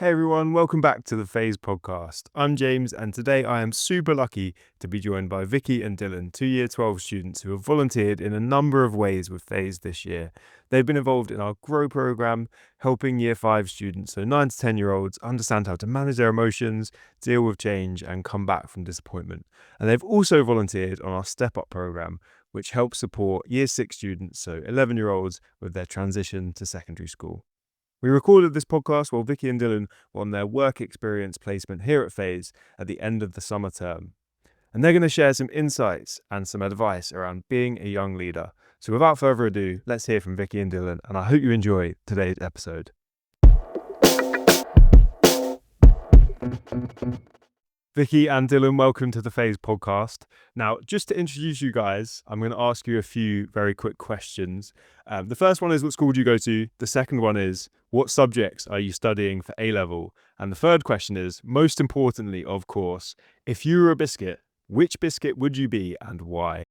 Hey everyone, welcome back to the Phase podcast. I'm James, and today I am super lucky to be joined by Vicky and Dylan, two Year 12 students who have volunteered in a number of ways with Phase this year. They've been involved in our GROW program, helping Year 5 students, so 9 to 10-year-olds, understand how to manage their emotions, deal with change, and come back from disappointment. And they've also volunteered on our Step Up program, which helps support Year 6 students, so 11-year-olds, with their transition to secondary school. We recorded this podcast while Vicky and Dylan were on their work experience placement here at Phase at the end of the summer term. And they're going to share some insights and some advice around being a young leader. So without further ado, let's hear from Vicky and Dylan, and I hope you enjoy today's episode. Vicky and Dylan, welcome to the Phase podcast. Now, just to introduce you guys, I'm going to ask you a few very quick questions. The first one is, what school do you go to? The second one is, what subjects are you studying for A-level? And the third question is, most importantly, of course, if you were a biscuit, which biscuit would you be and why?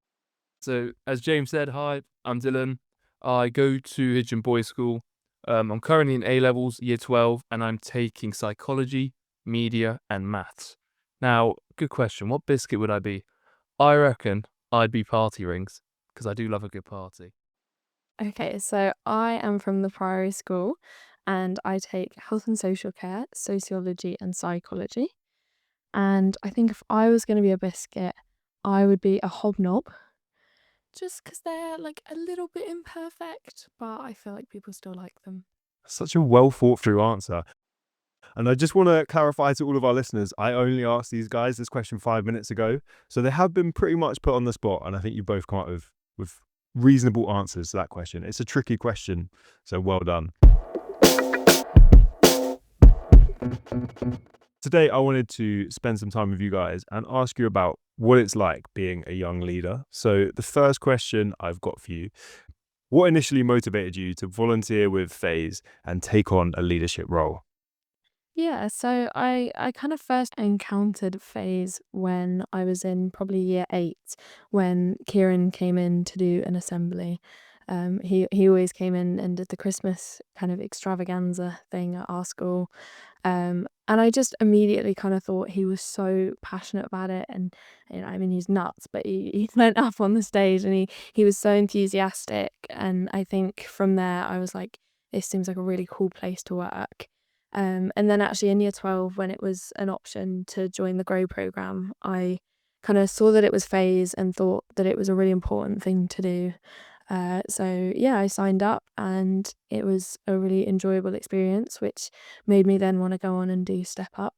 So, as James said, hi, I'm Dylan. I go to Hidden Boys School. I'm currently in A-levels, Year 12, and I'm taking psychology, media, and maths. Now, good question. What biscuit would I be? I reckon I'd be party rings, because I do love a good party. Okay, so I am from the Priory School and I take health and social care, sociology and psychology. And I think if I was going to be a biscuit, I would be a hobnob. Just because they're like a little bit imperfect, but I feel like people still like them. Such a well thought through answer. And I just want to clarify to all of our listeners, I only asked these guys this question 5 minutes ago. So they have been pretty much put on the spot. And I think you both come up with reasonable answers to that question. It's a tricky question, so well done. Today, I wanted to spend some time with you guys and ask you about what it's like being a young leader. So the first question I've got for you, what initially motivated you to volunteer with Phase and take on a leadership role? Yeah, so I kind of first encountered Phase when I was in probably year 8, when Kieran came in to do an assembly. He always came in and did the Christmas kind of extravaganza thing at our school. And I just immediately kind of thought he was so passionate about it, and I mean he's nuts, but he went up on the stage and he was so enthusiastic, and I think from there I was like, this seems like a really cool place to work. And then actually in year 12, when it was an option to join the GROW program, I kind of saw that it was Phase and thought that it was a really important thing to do. So yeah, I signed up and it was a really enjoyable experience, which made me then want to go on and do Step Up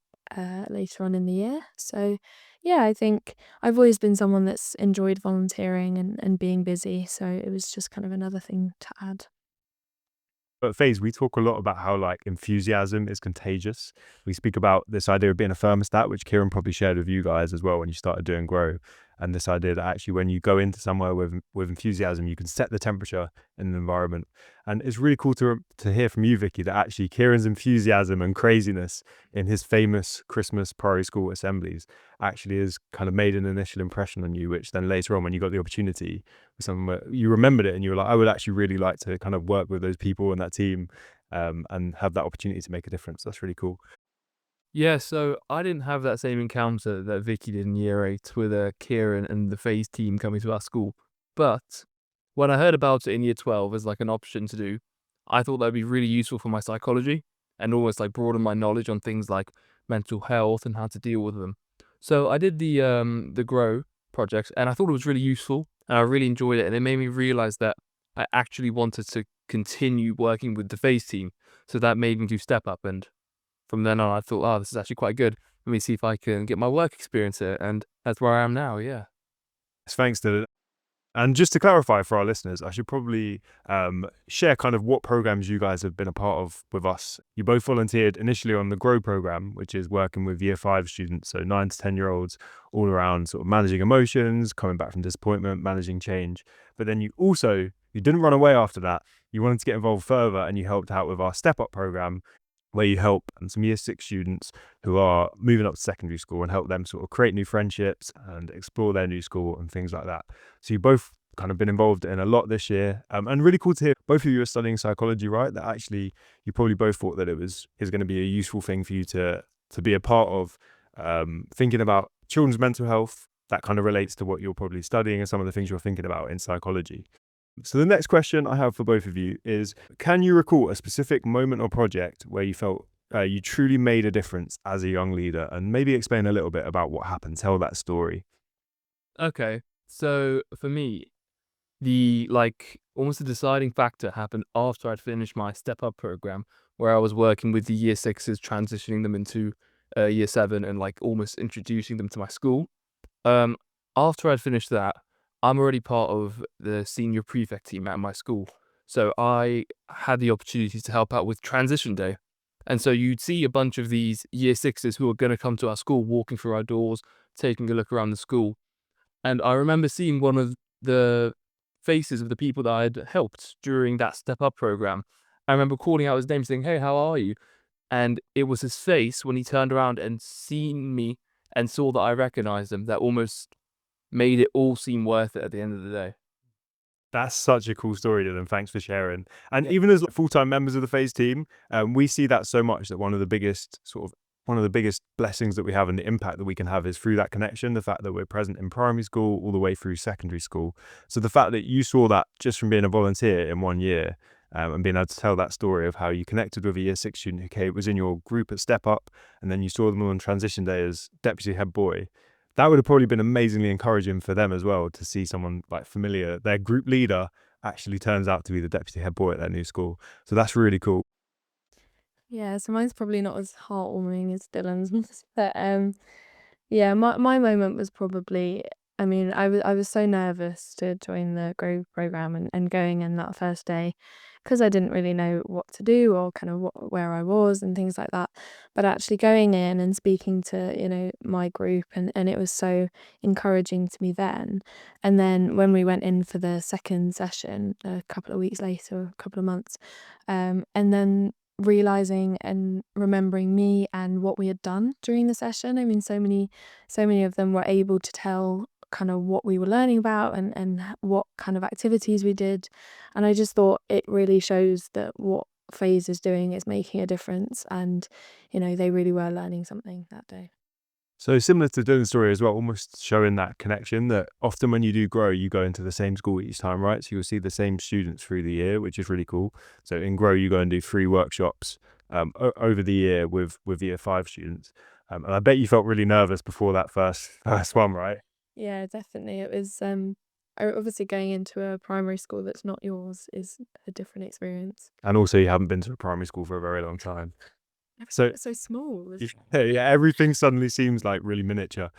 later on in the year. So yeah, I think I've always been someone that's enjoyed volunteering and being busy. So it was just kind of another thing to add. At Phase, we talk a lot about how enthusiasm is contagious. We speak about this idea of being a thermostat, which Kieran probably shared with you guys as well when you started doing GROW. And this idea that actually when you go into somewhere with enthusiasm, you can set the temperature in the environment. And it's really cool to hear from you, Vicky, that actually Kieran's enthusiasm and craziness in his famous Christmas Priory School assemblies actually has kind of made an initial impression on you, which then later on when you got the opportunity, somewhere you remembered it and you were like, I would actually really like to kind of work with those people and that team and have that opportunity to make a difference. That's really cool. Yeah, so I didn't have that same encounter that Vicky did in Year 8 with Kieran and the Phase team coming to our school. But when I heard about it in Year 12 as like an option to do, I thought that would be really useful for my psychology and almost like broaden my knowledge on things like mental health and how to deal with them. So I did the GROW project and I thought it was really useful and I really enjoyed it, and it made me realize that I actually wanted to continue working with the Phase team. So that made me do Step Up, and from then on, I thought, oh, this is actually quite good. Let me see if I can get my work experience here. And that's where I am now, yeah. Thanks to And just to clarify for our listeners, I should probably share kind of what programs you guys have been a part of with us. You both volunteered initially on the GROW program, which is working with Year 5 students, so 9 to 10-year-olds, all around sort of managing emotions, coming back from disappointment, managing change. But then you didn't run away after that. You wanted to get involved further and you helped out with our Step Up program, where you help some Year 6 students who are moving up to secondary school and help them sort of create new friendships and explore their new school and things like that. So you both kind of been involved in a lot this year. And really cool to hear both of you are studying psychology, right? That actually you probably both thought that is going to be a useful thing for you to be a part of, thinking about children's mental health. That kind of relates to what you're probably studying and some of the things you're thinking about in psychology. So the next question I have for both of you is, can you recall a specific moment or project where you felt you truly made a difference as a young leader, and maybe explain a little bit about what happened, tell that story? Okay, so for me, almost the deciding factor happened after I'd finished my Step Up program, where I was working with the year sixes, transitioning them into year seven and like almost introducing them to my school. Um, After I'd finished that, I'm already part of the senior prefect team at my school. So I had the opportunity to help out with transition day. And so you'd see a bunch of these year sixes who are going to come to our school, walking through our doors, taking a look around the school. And I remember seeing one of the faces of the people that I'd helped during that Step Up program. I remember calling out his name saying, "Hey, how are you?" And it was his face when he turned around and seen me and saw that I recognized him that almost made it all seem worth it at the end of the day. That's such a cool story, Dylan. Thanks for sharing. And Yeah. even as full-time members of the Phase team, we see that so much, that one of the biggest blessings that we have and the impact that we can have is through that connection, the fact that we're present in primary school all the way through secondary school. So the fact that you saw that just from being a volunteer in 1 year, and being able to tell that story of how you connected with a year six student who was in your group at Step Up, and then you saw them on transition day as deputy head boy, that would have probably been amazingly encouraging for them as well, to see someone like familiar, their group leader, actually turns out to be the deputy head boy at their new school. So that's really cool. Yeah, so mine's probably not as heartwarming as Dylan's, but yeah, my moment was probably, I mean, I was so nervous to join the Grow program and going in that first day, because I didn't really know what to do or kind of where I was and things like that. But actually going in and speaking to, my group, and it was so encouraging to me then. And then when we went in for the second session a couple of weeks later, a couple of months, and then realizing and remembering me and what we had done during the session. I mean, so many of them were able to tell kind of what we were learning about, and what kind of activities we did. And I just thought it really shows that what Phase is doing is making a difference, and they really were learning something that day. So similar to Dylan's story as well, almost showing that connection, that often when you do Grow, you go into the same school each time, right? So you'll see the same students through the year, which is really cool. So in Grow, you go and do 3 workshops over the year with year 5 students. And I bet you felt really nervous before that first one, right? Yeah, definitely. It was obviously going into a primary school that's not yours is a different experience. And also you haven't been to a primary school for a very long time. So So small. yeah, everything suddenly seems like really miniature.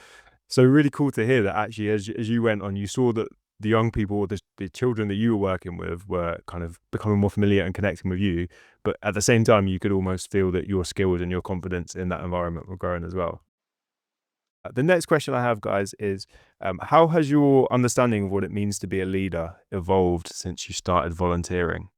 So really cool to hear that actually, as you went on, you saw that the young people, or the children that you were working with, were kind of becoming more familiar and connecting with you. But at the same time, you could almost feel that your skills and your confidence in that environment were growing as well. The next question I have, guys, is how has your understanding of what it means to be a leader evolved since you started volunteering?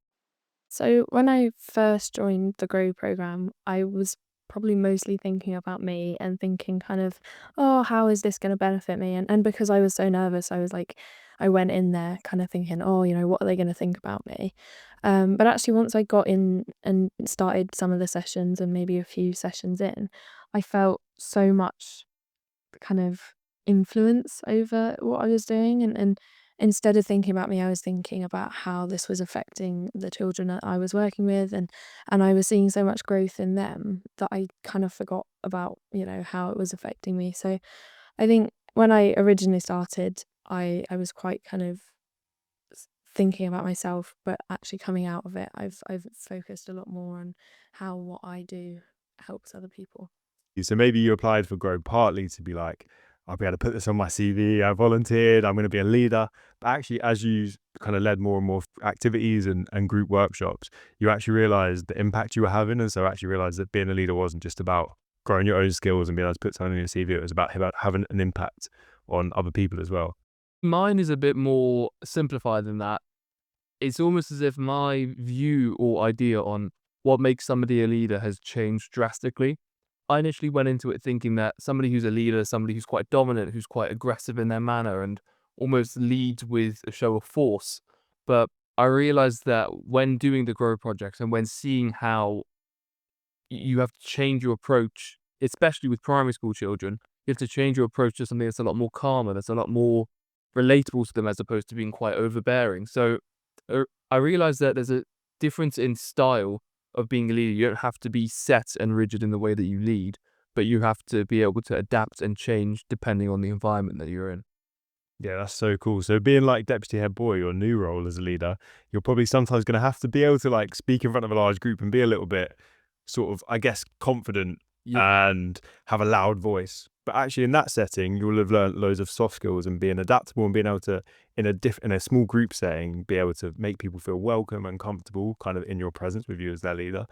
So when I first joined the Grow program, I was probably mostly thinking about me and thinking kind of, oh, how is this going to benefit me? And because I was so nervous, I was like, I went in there kind of thinking, oh, what are they going to think about me? But actually, once I got in and started some of the sessions and maybe a few sessions in, I felt so much kind of influence over what I was doing, and instead of thinking about me, I was thinking about how this was affecting the children that I was working with, and I was seeing so much growth in them that I kind of forgot about, how it was affecting me. So I think when I originally started, I was quite kind of thinking about myself, but actually coming out of it, I've focused a lot more on how what I do helps other people. So maybe you applied for Grow partly to be like, I'll be able to put this on my CV. I volunteered. I'm going to be a leader. But actually, as you kind of led more and more activities and group workshops, you actually realized the impact you were having. And so actually realized that being a leader wasn't just about growing your own skills and being able to put something on your CV. It was about having an impact on other people as well. Mine is a bit more simplified than that. It's almost as if my view or idea on what makes somebody a leader has changed drastically. I initially went into it thinking that somebody who's a leader is somebody who's quite dominant, who's quite aggressive in their manner and almost lead with a show of force. But I realized that when doing the Grow projects and when seeing how you have to change your approach, especially with primary school children, you have to change your approach to something that's a lot more calmer, that's a lot more relatable to them as opposed to being quite overbearing. So I realized that there's a difference in style of being a leader. You don't have to be set and rigid in the way that you lead, but you have to be able to adapt and change depending on the environment that you're in. Yeah, that's so cool. So being like deputy head boy, your new role as a leader, you're probably sometimes going to have to be able to like speak in front of a large group and be a little bit sort of, I guess, confident Yeah. and have a loud voice. But actually in that setting, you'll have learned loads of soft skills and being adaptable and being able to, in a small group setting, be able to make people feel welcome and comfortable kind of in your presence with you as their leader.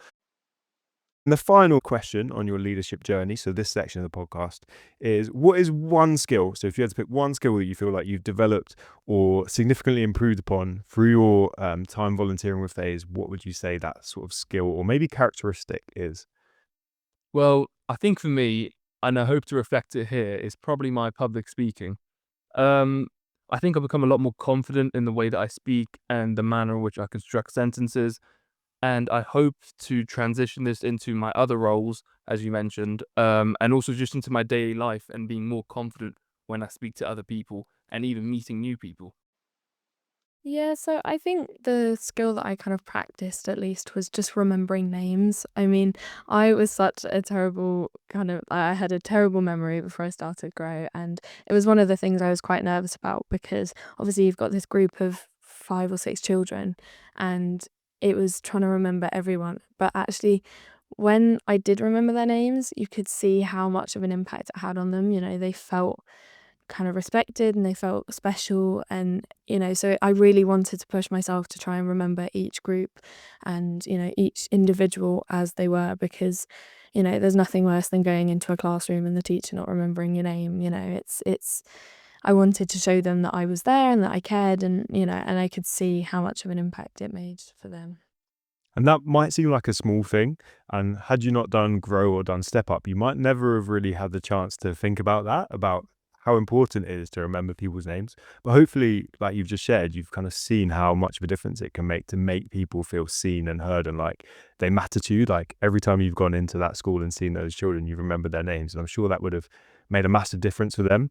And the final question on your leadership journey, so this section of the podcast, is what is one skill? So if you had to pick one skill that you feel like you've developed or significantly improved upon through your time volunteering with FaZe, what would you say that sort of skill or maybe characteristic is? Well, I think for me, and I hope to reflect it here, is probably my public speaking. I think I've become a lot more confident in the way that I speak and the manner in which I construct sentences. And I hope to transition this into my other roles, as you mentioned, and also just into my daily life and being more confident when I speak to other people and even meeting new people. Yeah, so I think the skill that I kind of practiced at least was just remembering names. I mean, I was such a terrible I had a terrible memory before I started Grow, and it was one of the things I was quite nervous about because obviously you've got this group of 5 or 6 children, and it was trying to remember everyone. But actually, when I did remember their names, you could see how much of an impact it had on them. They felt kind of respected and they felt special, and so I really wanted to push myself to try and remember each group and each individual as they were, because there's nothing worse than going into a classroom and the teacher not remembering your name. It's I wanted to show them that I was there and that I cared, and and I could see how much of an impact it made for them. And that might seem like a small thing. And had you not done Grow or done Step Up, you might never have really had the chance to think about that, about how important it is to remember people's names. But hopefully, like you've just shared, you've kind of seen how much of a difference it can make to make people feel seen and heard and like they matter to you. Like every time you've gone into that school and seen those children, you've remembered their names. And I'm sure that would have made a massive difference for them.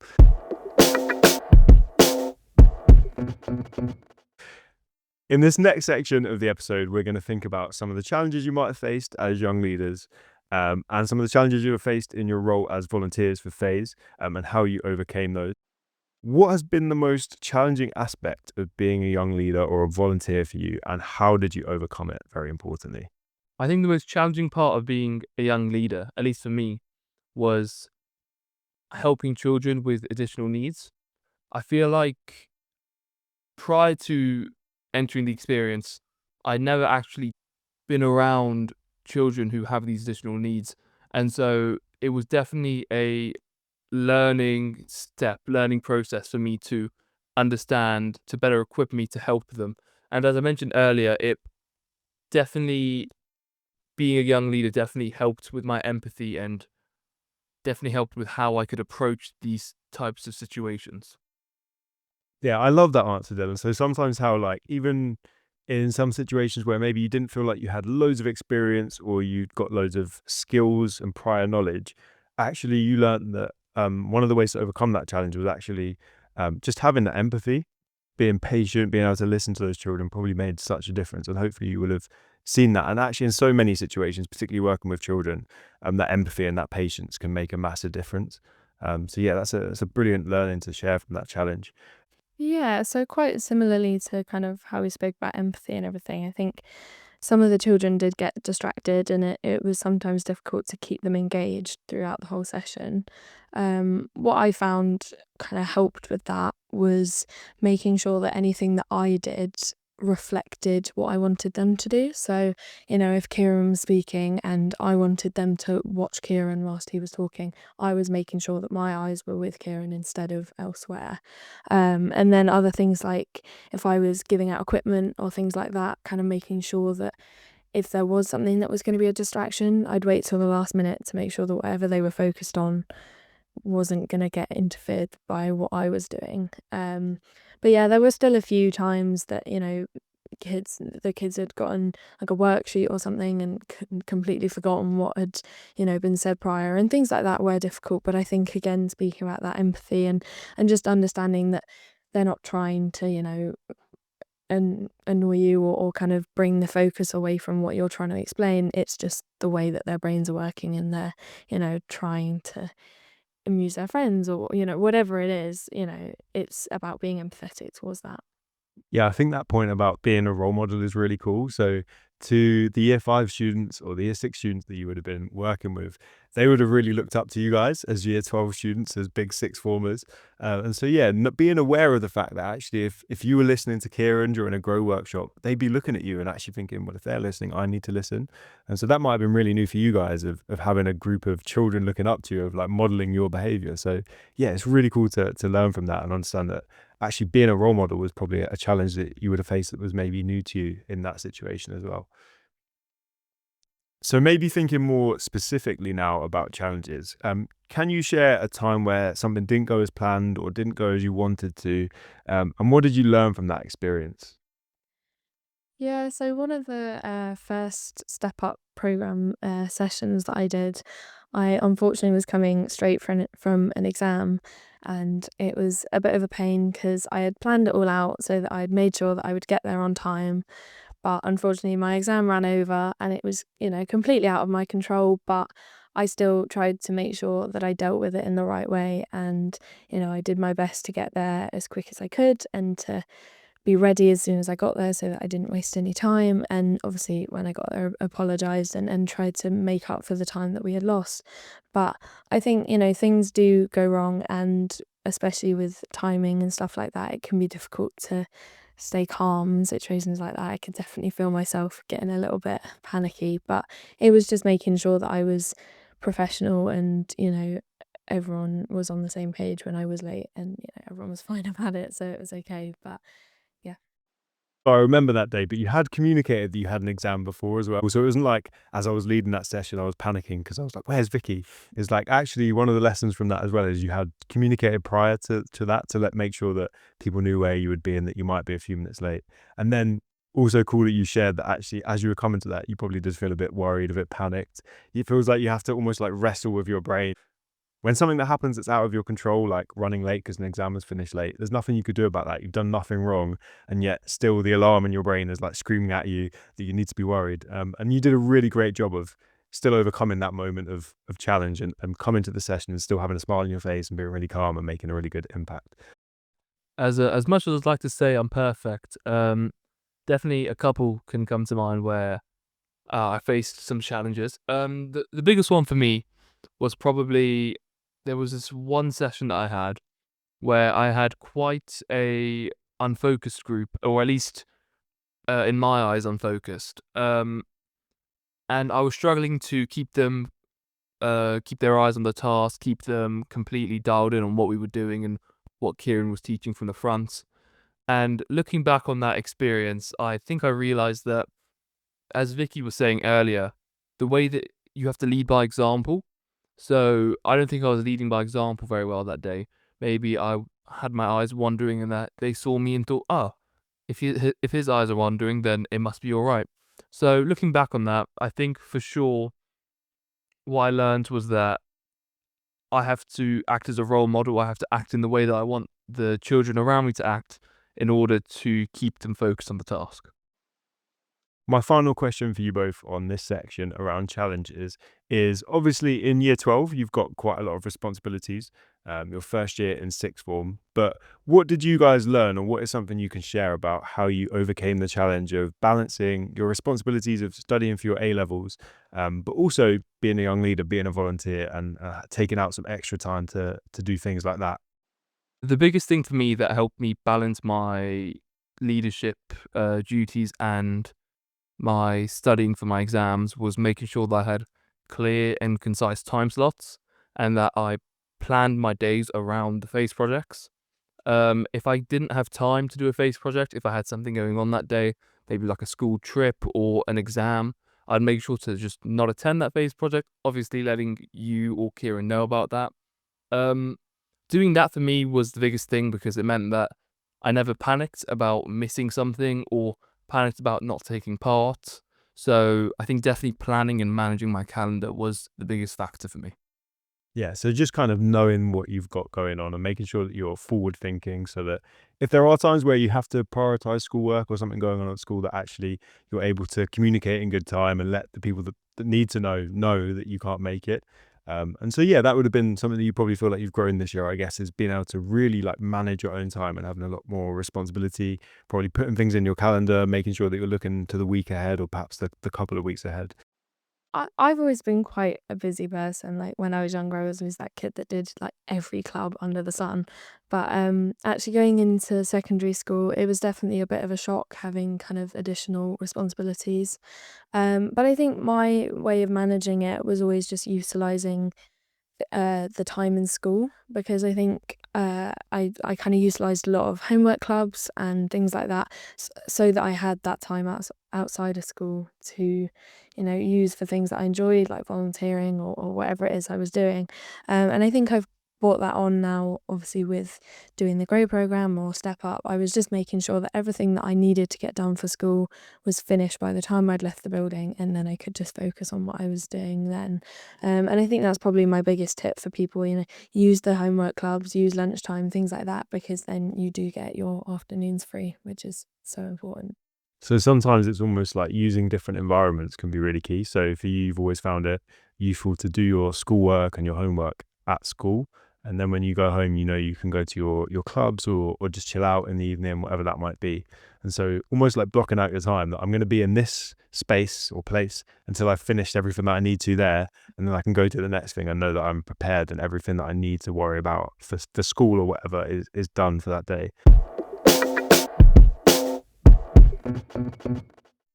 In this next section of the episode, we're going to think about some of the challenges you might have faced as young leaders, and some of the challenges you have faced in your role as volunteers for FaZe, and how you overcame those. What has been the most challenging aspect of being a young leader or a volunteer for you, and how did you overcome it, very importantly? I think the most challenging part of being a young leader, at least for me, was helping children with additional needs. I feel like prior to entering the experience, I'd never actually been around children who have these additional needs. And so it was definitely a learning process for me to understand, to better equip me to help them. And as I mentioned earlier, it definitely, being a young leader definitely helped with my empathy and definitely helped with how I could approach these types of situations. Yeah, I love that answer, Dylan. So sometimes how like even in some situations where maybe you didn't feel like you had loads of experience or you'd got loads of skills and prior knowledge, actually you learned that one of the ways to overcome that challenge was actually just having that empathy, being patient, being able to listen to those children probably made such a difference. And hopefully you will have seen that. And actually in so many situations, particularly working with children, that empathy and that patience can make a massive difference. So yeah, that's a brilliant learning to share from that challenge. Yeah, so quite similarly to kind of how we spoke about empathy and everything, I think some of the children did get distracted, and it was sometimes difficult to keep them engaged throughout the whole session. What I found kind of helped with that was making sure that anything that I did reflected what I wanted them to do. So, if Kieran was speaking and I wanted them to watch Kieran whilst he was talking, I was making sure that my eyes were with Kieran instead of elsewhere. And then other things like if I was giving out equipment or things like that, kind of making sure that if there was something that was going to be a distraction, I'd wait till the last minute to make sure that whatever they were focused on wasn't going to get interfered by what I was doing. But yeah, there were still a few times that, the kids had gotten like a worksheet or something and completely forgotten what had, been said prior, and things like that were difficult. But I think, again, speaking about that empathy and just understanding that they're not trying to, annoy you or kind of bring the focus away from what you're trying to explain. It's just the way that their brains are working, and they're, trying to amuse their friends, or, whatever it is, it's about being empathetic towards that. Yeah, I think that point about being a role model is really cool. So to the year 5 students or the year 6 students that you would have been working with, they would have really looked up to you guys as year 12 students, as big sixth formers. And so, yeah, being aware of the fact that actually if you were listening to Kieran during a grow workshop, they'd be looking at you and actually thinking, well, if they're listening, I need to listen. And so that might have been really new for you guys of having a group of children looking up to you, of like modeling your behavior. So yeah, it's really cool to learn from that and understand that actually being a role model was probably a challenge that you would have faced that was maybe new to you in that situation as well. So maybe thinking more specifically now about challenges, can you share a time where something didn't go as planned or didn't go as you wanted to? And what did you learn from that experience? Yeah, so one of the first Step Up program sessions that I did, I unfortunately was coming straight from an exam, and it was a bit of a pain because I had planned it all out so that I'd made sure that I would get there on time. But unfortunately, my exam ran over, and it was, completely out of my control. But I still tried to make sure that I dealt with it in the right way, and I did my best to get there as quick as I could and to be ready as soon as I got there so that I didn't waste any time. And obviously, when I got there, apologized and tried to make up for the time that we had lost. But I think, things do go wrong, and especially with timing and stuff like that, it can be difficult to stay calm in situations like that. I could definitely feel myself getting a little bit panicky, but it was just making sure that I was professional, and, everyone was on the same page when I was late, and, everyone was fine about it, so it was okay. But yeah. I remember that day, but you had communicated that you had an exam before as well. So it wasn't like as I was leading that session, I was panicking because I was like, where's Vicky? It's like actually one of the lessons from that as well is you had communicated prior to that to make sure that people knew where you would be and that you might be a few minutes late. And then also cool that you shared that actually as you were coming to that, you probably did feel a bit worried, a bit panicked. It feels like you have to almost like wrestle with your brain. When something that happens that's out of your control, like running late because an exam was finished late, there's nothing you could do about that. You've done nothing wrong, and yet still the alarm in your brain is like screaming at you that you need to be worried. And you did a really great job of still overcoming that moment of challenge and coming to the session and still having a smile on your face and being really calm and making a really good impact. As much as I'd like to say I'm perfect, definitely a couple can come to mind where I faced some challenges. The biggest one for me was probably there was this one session that I had where I had quite a unfocused group, or at least in my eyes unfocused. And I was struggling to keep their eyes on the task, keep them completely dialed in on what we were doing and what Kieran was teaching from the front. And looking back on that experience, I think I realized that, as Vicky was saying earlier, the way that you have to lead by example. So I don't think I was leading by example very well that day. Maybe I had my eyes wandering and that they saw me and thought, oh, if his eyes are wandering, then it must be all right. So looking back on that, I think for sure what I learned was that I have to act as a role model. I have to act in the way that I want the children around me to act in order to keep them focused on the task. My final question for you both on this section around challenges is obviously in year 12, you've got quite a lot of responsibilities, your first year in sixth form. But what did you guys learn, or what is something you can share about how you overcame the challenge of balancing your responsibilities of studying for your A levels, but also being a young leader, being a volunteer, and taking out some extra time to do things like that? The biggest thing for me that helped me balance my leadership duties and my studying for my exams was making sure that I had clear and concise time slots and that I planned my days around the FACE projects. If I didn't have time to do a FACE project, if I had something going on that day, maybe like a school trip or an exam, I'd make sure to just not attend that FACE project, obviously letting you or Kieran know about that. Doing that for me was the biggest thing because it meant that I never panicked about missing something or panicked about not taking part. So I think definitely planning and managing my calendar was the biggest factor for me. Yeah, so just kind of knowing what you've got going on and making sure that you're forward thinking so that if there are times where you have to prioritize schoolwork or something going on at school, that actually you're able to communicate in good time and let the people that need to know that you can't make it. And so, yeah, that would have been something that you probably feel like you've grown this year, I guess, is being able to really like manage your own time and having a lot more responsibility, probably putting things in your calendar, making sure that you're looking to the week ahead or perhaps the couple of weeks ahead. I've always been quite a busy person. Like when I was younger, I was always that kid that did like every club under the sun. But actually going into secondary school, it was definitely a bit of a shock having kind of additional responsibilities. But I think my way of managing it was always just utilizing the time in school because I think I kind of utilized a lot of homework clubs and things like that so that I had that time outside of school to use for things that I enjoyed like volunteering or whatever it is I was doing, and I think I've brought that on now obviously with doing the Grow program or Step Up. I was just making sure that everything that I needed to get done for school was finished by the time I'd left the building, and then I could just focus on what I was doing then. And I think that's probably my biggest tip for people, use the homework clubs, use lunchtime, things like that, because then you do get your afternoons free, which is so important. So sometimes it's almost like using different environments can be really key. So for you, you've always found it useful to do your schoolwork and your homework at school. And then when you go home, you can go to your clubs or just chill out in the evening, whatever that might be. And so almost like blocking out your time that I'm going to be in this space or place until I've finished everything that I need to there. And then I can go to the next thing and know that I'm prepared and everything that I need to worry about for school or whatever is done for that day.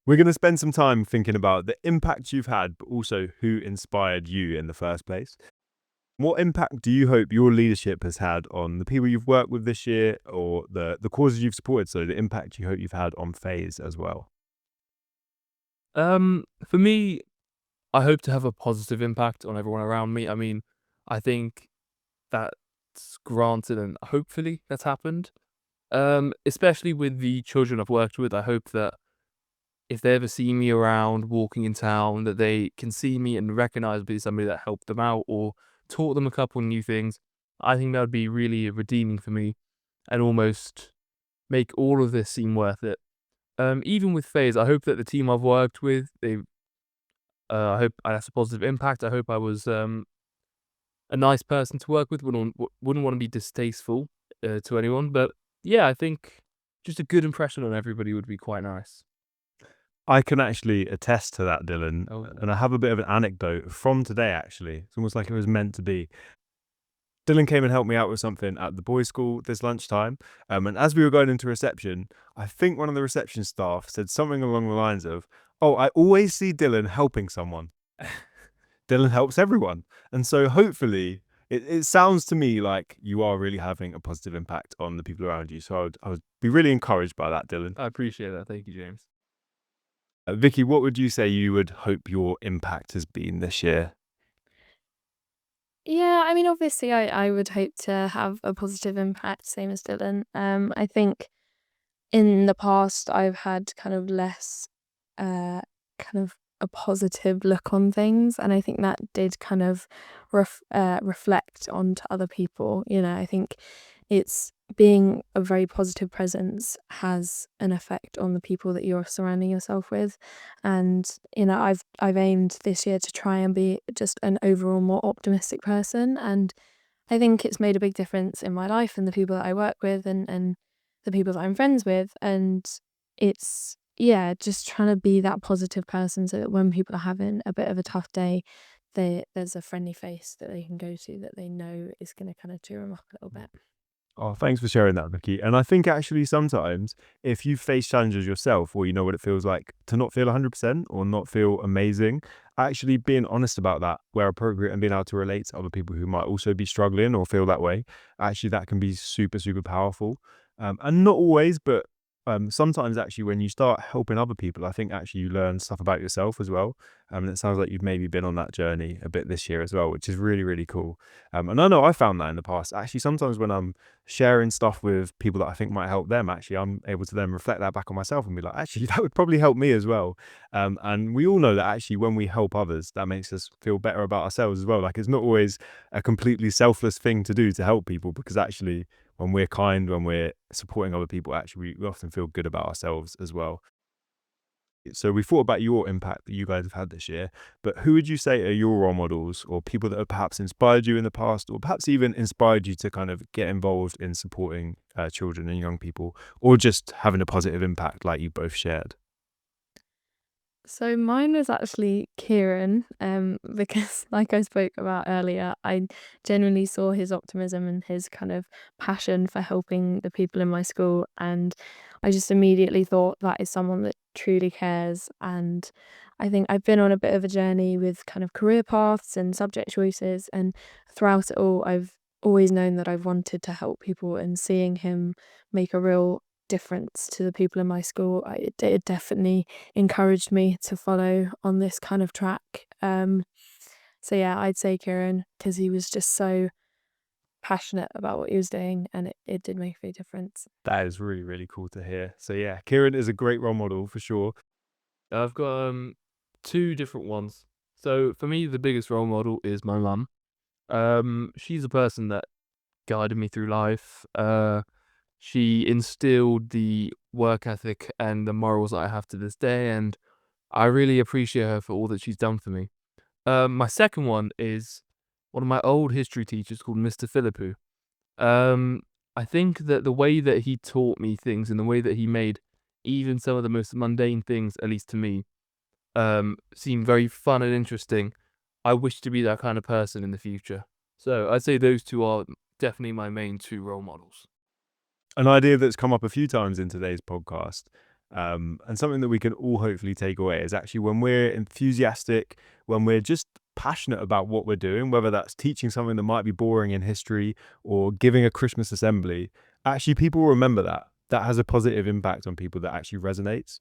We're going to spend some time thinking about the impact you've had, but also who inspired you in the first place. What impact do you hope your leadership has had on the people you've worked with this year or the causes you've supported? So the impact you hope you've had on Phase as well. For me, I hope to have a positive impact on everyone around me. I mean, I think that's granted and hopefully that's happened. Especially with the children I've worked with, I hope that if they ever see me around walking in town, that they can see me and recognize me as somebody that helped them out or taught them a couple new things. I think that would be really redeeming for me and almost make all of this seem worth it. Even with Phase, I hope that the team I've worked with, I hope I had a positive impact. I hope I was a nice person to work with. Wouldn't want to be distasteful to anyone, but yeah, I think just a good impression on everybody would be quite nice. I can actually attest to that, Dylan. Oh. And I have a bit of an anecdote from today, actually. It's almost like it was meant to be. Dylan came and helped me out with something at the boys' school this lunchtime. And as we were going into reception, I think one of the reception staff said something along the lines of, "Oh, I always see Dylan helping someone." Dylan helps everyone. And so hopefully it sounds to me like you are really having a positive impact on the people around you. So I would be really encouraged by that, Dylan. I appreciate that. Thank you, James. Vicky, what would you say you would hope your impact has been this year? Yeah, I mean, obviously, I would hope to have a positive impact, same as Dylan. I think in the past, I've had kind of less, kind of a positive look on things, and I think that did kind of reflect onto other people. I think it's being a very positive presence has an effect on the people that you're surrounding yourself with, and I've aimed this year to try and be just an overall more optimistic person, and I think it's made a big difference in my life and the people that I work with and the people that I'm friends with. And it's, yeah, just trying to be that positive person so that when people are having a bit of a tough day, there's a friendly face that they can go to that they know is going to kind of cheer them up a little bit. Oh, thanks for sharing that, Vicky. And I think actually sometimes if you face challenges yourself or you know what it feels like to not feel 100% or not feel amazing, actually being honest about that where appropriate and being able to relate to other people who might also be struggling or feel that way, actually that can be super, super powerful. And not always, but sometimes actually when you start helping other people, I think actually you learn stuff about yourself as well. And it sounds like you've maybe been on that journey a bit this year as well, which is really, really cool. And I know I found that in the past. Actually, sometimes when I'm sharing stuff with people that I think might help them, actually, I'm able to then reflect that back on myself and be like, actually, that would probably help me as well. And we all know that actually when we help others, that makes us feel better about ourselves as well. Like it's not always a completely selfless thing to do to help people, because actually when we're kind, when we're supporting other people, actually we often feel good about ourselves as well. So we thought about your impact that you guys have had this year, but who would you say are your role models or people that have perhaps inspired you in the past, or perhaps even inspired you to kind of get involved in supporting children and young people, or just having a positive impact like you both shared? So mine was actually Kieran, because like I spoke about earlier, I genuinely saw his optimism and his kind of passion for helping the people in my school, and I just immediately thought that is someone that truly cares. And I think I've been on a bit of a journey with kind of career paths and subject choices, and throughout it all, I've always known that I've wanted to help people, and seeing him make a real difference to the people in my school, it definitely encouraged me to follow on this kind of track. So yeah, I'd say Kieran, because he was just so passionate about what he was doing, and it did make a big difference. That is really, really cool to hear. So yeah, Kieran is a great role model for sure. I've got two different ones. So for me, the biggest role model is my mum. She's a person that guided me through life. She instilled the work ethic and the morals that I have to this day, and I really appreciate her for all that she's done for me. My second one is one of my old history teachers called Mr. Philippou. Um, I think that the way that he taught me things and the way that he made even some of the most mundane things, at least to me, seem very fun and interesting. I wish to be that kind of person in the future. So I'd say those two are definitely my main two role models. An idea that's come up a few times in today's podcast, and something that we can all hopefully take away, is actually when we're enthusiastic, when we're just passionate about what we're doing, whether that's teaching something that might be boring in history or giving a Christmas assembly, actually people will remember that. That has a positive impact on people that actually resonates,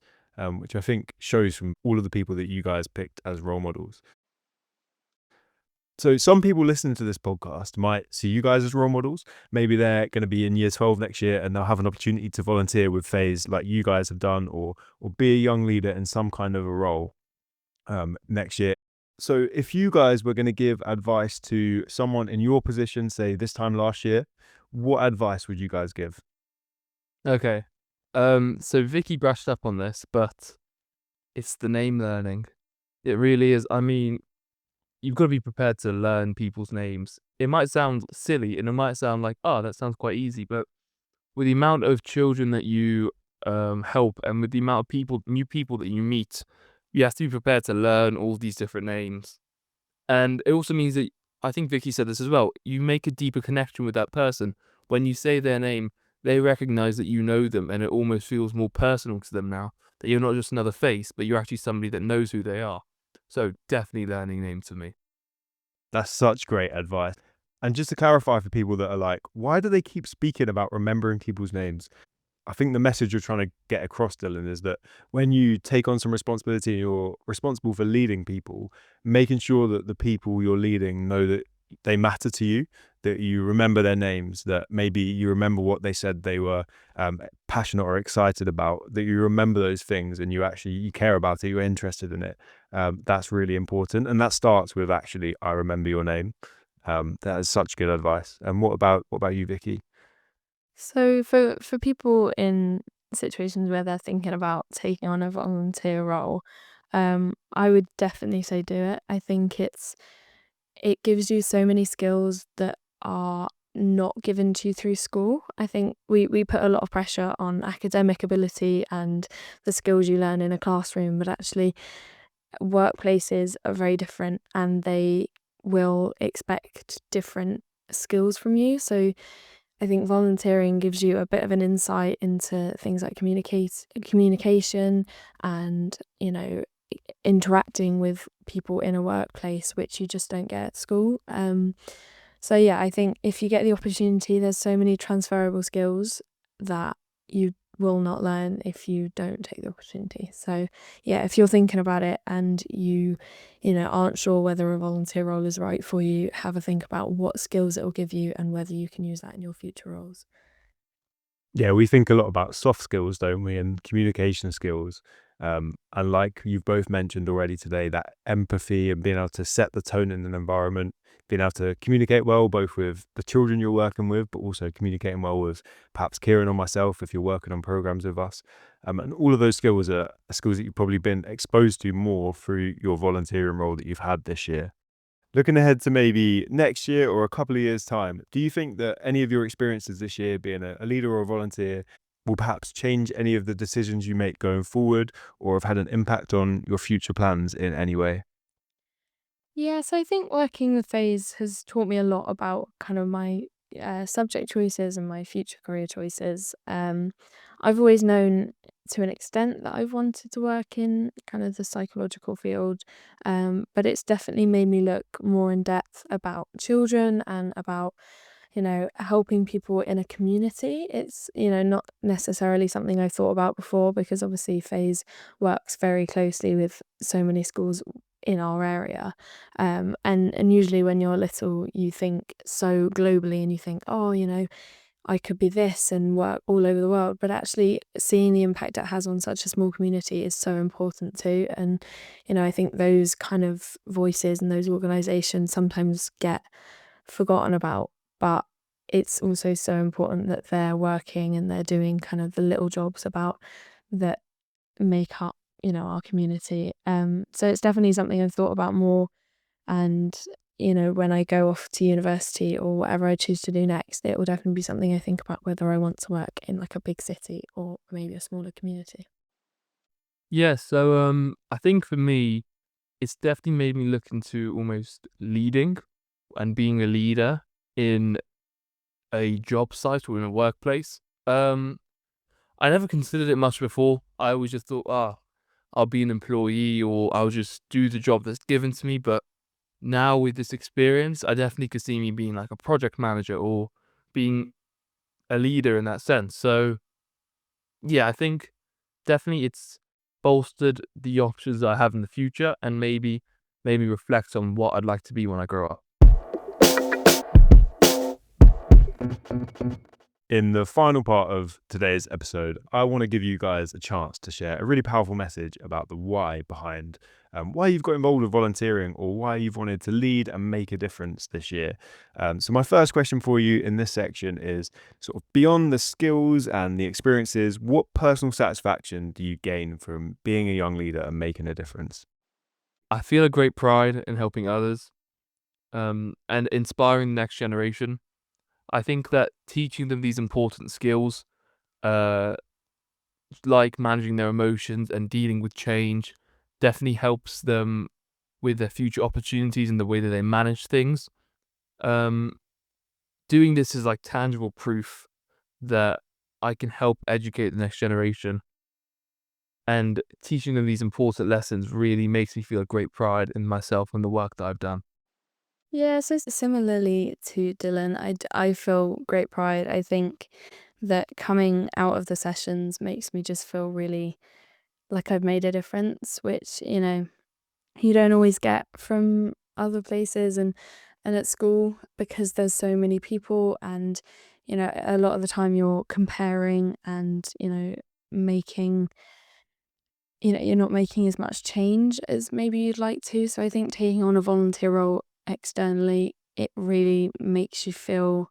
which I think shows from all of the people that you guys picked as role models. So some people listening to this podcast might see you guys as role models. Maybe they're going to be in year 12 next year and they'll have an opportunity to volunteer with FaZe like you guys have done, or be a young leader in some kind of a role next year. So if you guys were going to give advice to someone in your position, say this time last year, what advice would you guys give? Okay. So Vicky brushed up on this, but it's the name learning. It really is. I mean, you've got to be prepared to learn people's names. It might sound silly and it might sound like, oh, that sounds quite easy, but with the amount of children that you help and with the amount of new people that you meet, you have to be prepared to learn all these different names. And it also means that, I think Vicky said this as well, you make a deeper connection with that person. When you say their name, they recognize that you know them and it almost feels more personal to them now. That you're not just another face, but you're actually somebody that knows who they are. So definitely learning names for me. That's such great advice. And just to clarify for people that are like, why do they keep speaking about remembering people's names? I think the message you're trying to get across, Dylan, is that when you take on some responsibility and you're responsible for leading people, making sure that the people you're leading know that they matter to you, that you remember their names, that maybe you remember what they said they were passionate or excited about, that you remember those things and you care about it, you're interested in it. That's really important. And that starts with actually, I remember your name. That is such good advice. And what about you, Vicky? So for people in situations where they're thinking about taking on a volunteer role, I would definitely say do it. I think it gives you so many skills that are not given to you through school. I think we put a lot of pressure on academic ability and the skills you learn in a classroom, but actually workplaces are very different and they will expect different skills from you. So I think volunteering gives you a bit of an insight into things like communication and, interacting with people in a workplace, which you just don't get at school. So yeah, I think if you get the opportunity, there's so many transferable skills that you will not learn if you don't take the opportunity. So yeah, if you're thinking about it and you aren't sure whether a volunteer role is right for you, have a think about what skills it will give you and whether you can use that in your future roles. Yeah, we think a lot about soft skills, don't we, and communication skills. And like you've both mentioned already today, that empathy and being able to set the tone in an environment, being able to communicate well, both with the children you're working with, but also communicating well with perhaps Kieran or myself if you're working on programs with us. And all of those skills are skills that you've probably been exposed to more through your volunteering role that you've had this year. Looking ahead to maybe next year or a couple of years' time, do you think that any of your experiences this year, being a leader or a volunteer, will perhaps change any of the decisions you make going forward or have had an impact on your future plans in any way? Yeah, so I think working with Phase has taught me a lot about kind of my subject choices and my future career choices. I've always known to an extent that I've wanted to work in kind of the psychological field, but it's definitely made me look more in depth about children and about helping people in a community. It's, not necessarily something I thought about before because obviously Phase works very closely with so many schools in our area. And usually when you're little, you think so globally and you think, oh, I could be this and work all over the world. But actually seeing the impact it has on such a small community is so important too. And, I think those kind of voices and those organizations sometimes get forgotten about, but it's also so important that they're working and they're doing kind of the little jobs about that make up, our community. So it's definitely something I've thought about more. And, when I go off to university or whatever I choose to do next, it will definitely be something I think about whether I want to work in like a big city or maybe a smaller community. Yeah, so I think for me, it's definitely made me look into almost leading and being a leader in a job site or in a workplace. I never considered it much before. I always just thought, I'll be an employee or I'll just do the job that's given to me. But now with this experience, I definitely could see me being like a project manager or being a leader in that sense. So yeah, I think definitely it's bolstered the options I have in the future and maybe made me reflect on what I'd like to be when I grow up. In the final part of today's episode, I want to give you guys a chance to share a really powerful message about the why behind why you've got involved with volunteering or why you've wanted to lead and make a difference this year. So my first question for you in this section is sort of beyond the skills and the experiences, what personal satisfaction do you gain from being a young leader and making a difference? I feel a great pride in helping others and inspiring the next generation. I think that teaching them these important skills, uh, like managing their emotions and dealing with change, definitely helps them with their future opportunities and the way that they manage things. Um, Doing this is like tangible proof that I can help educate the next generation, and teaching them these important lessons really makes me feel a great pride in myself and the work that I've done. Yeah, so similarly to Dylan, I feel great pride. I think that coming out of the sessions makes me just feel really like I've made a difference, which, you don't always get from other places and at school because there's so many people and, a lot of the time you're comparing and, making you're not making as much change as maybe you'd like to. So I think taking on a volunteer role externally, it really makes you feel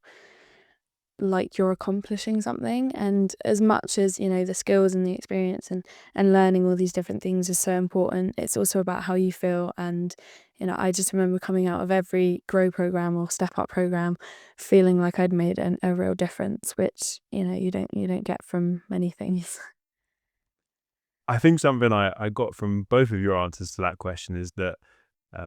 like you're accomplishing something. And as much as, the skills and the experience and learning all these different things is so important, it's also about how you feel. And, I just remember coming out of every grow program or step up program feeling like I'd made a real difference, which, you don't get from many things. I think something I got from both of your answers to that question is that uh,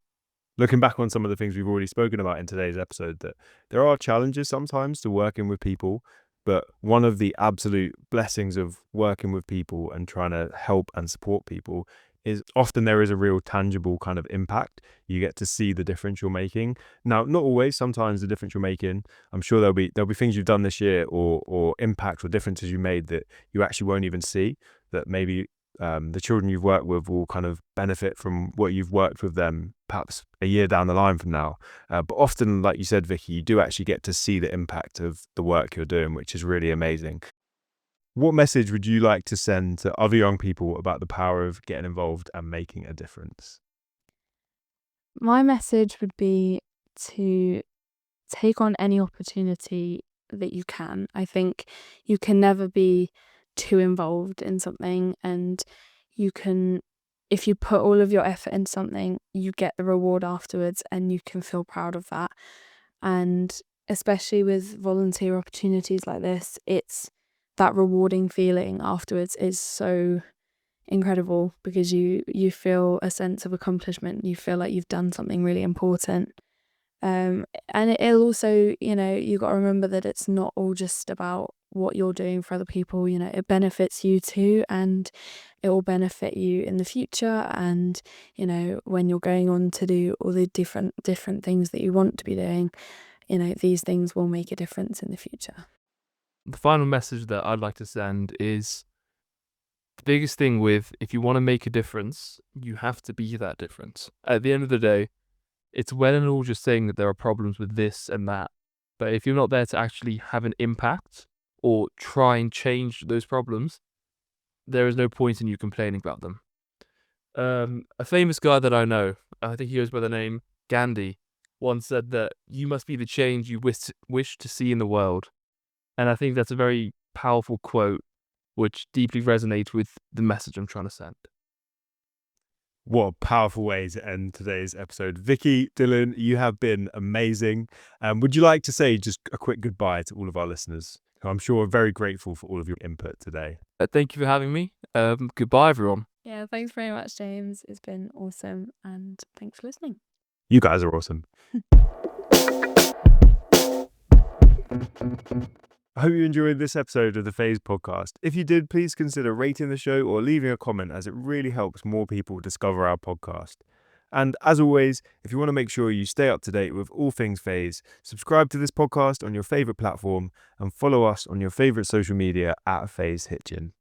looking back on some of the things we've already spoken about in today's episode, that there are challenges sometimes to working with people, but one of the absolute blessings of working with people and trying to help and support people is often there is a real tangible kind of impact. You get to see the difference you're making. Now, not always. Sometimes the difference you're making, I'm sure there'll be things you've done this year or impacts or differences you made that you actually won't even see, that maybe the children you've worked with will kind of benefit from what you've worked with them perhaps a year down the line from now. But often, like you said, Vicky, you do actually get to see the impact of the work you're doing, which is really amazing. What message would you like to send to other young people about the power of getting involved and making a difference? My message would be to take on any opportunity that you can. I think you can never be too involved in something, and if you put all of your effort into something, you get the reward afterwards and you can feel proud of that. And especially with volunteer opportunities like this, it's that rewarding feeling afterwards is so incredible, because you feel a sense of accomplishment. You feel like you've done something really important. And it'll also, you got to remember that it's not all just about what you're doing for other people. It benefits you too, and it will benefit you in the future. And when you're going on to do all the different things that you want to be doing, these things will make a difference in the future. The final message that I'd like to send is the biggest thing if you want to make a difference, you have to be that difference. At the end of the day, it's well and all just saying that there are problems with this and that, but if you're not there to actually have an impact or try and change those problems, there is no point in you complaining about them. A famous guy that I know, I think he goes by the name Gandhi, once said that you must be the change you wish to see in the world. And I think that's a very powerful quote, which deeply resonates with the message I'm trying to send. What a powerful way to end today's episode. Vicky, Dylan, you have been amazing. Would you like to say just a quick goodbye to all of our listeners, who I'm sure are very grateful for all of your input today? Thank you for having me. Goodbye, everyone. Yeah, thanks very much, James. It's been awesome, and thanks for listening. You guys are awesome. I hope you enjoyed this episode of the Phase podcast. If you did, please consider rating the show or leaving a comment, as it really helps more people discover our podcast. And as always, if you want to make sure you stay up to date with all things Phase, subscribe to this podcast on your favourite platform and follow us on your favourite social media @Phase Hitchin.